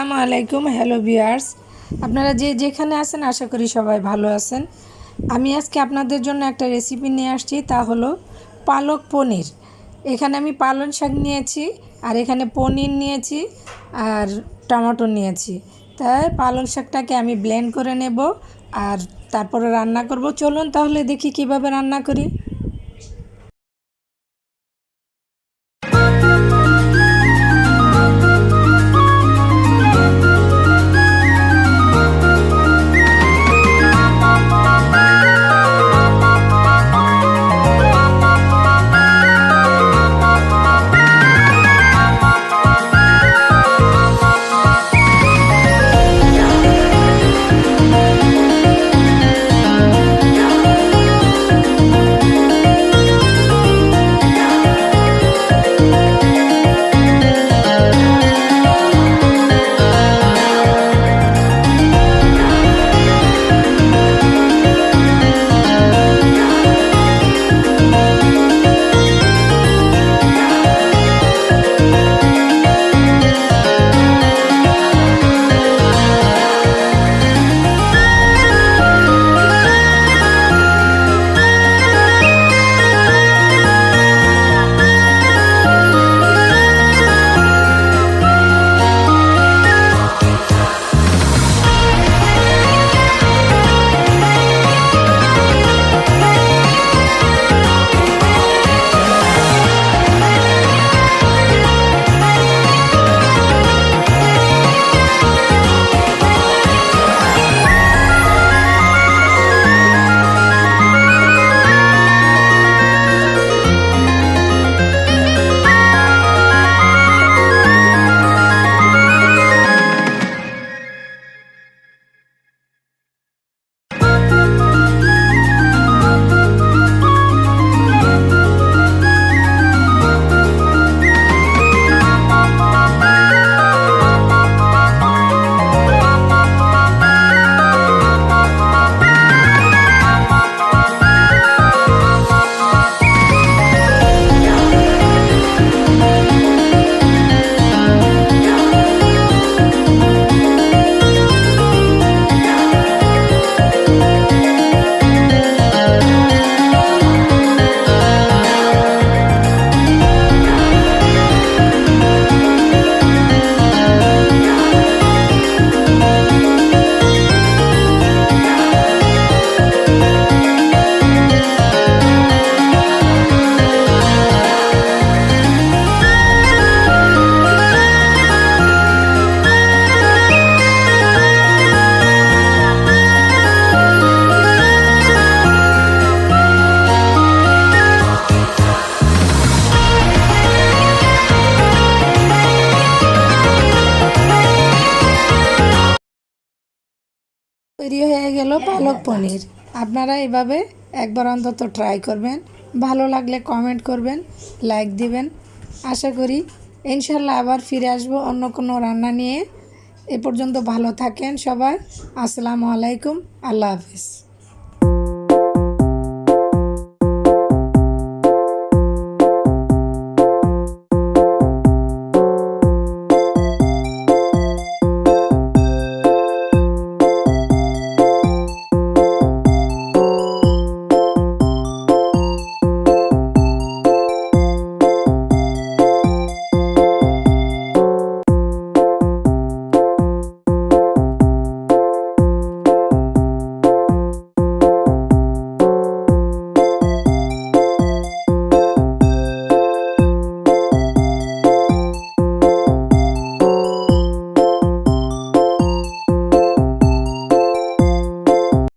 আসসালামু আলাইকুম। Hello viewers, আপনারা যেখানে আছেন আশা করি সবাই ভালো আছেন। আমি আজকে আপনাদের জন্য একটা রেসিপি নিয়ে আসছি, তা হলো পালক পনির। এখানে আমি পালং শাক নিয়েছি, আর এখানে পনির নিয়েছি, আর টমেটো নিয়েছি। তাই পালং শাকটাকে আমি ব্লেন্ড করে নেব, আর তারপরে রান্না করব। চলুন তাহলে দেখি কিভাবে রান্না করি। তৈরি হয়ে গেল পালক পনির। আপনারা এভাবে একবার অন্তত ট্রাই করবেন। ভালো লাগলে কমেন্ট করবেন, লাইক দিবেন। আশা করি ইনশাল্লাহ আবার ফিরে আসবো অন্য কোনো রান্না নিয়ে। এ পর্যন্ত ভালো থাকেন সবাই। আসসালামু আলাইকুম, আল্লাহ হাফিজ।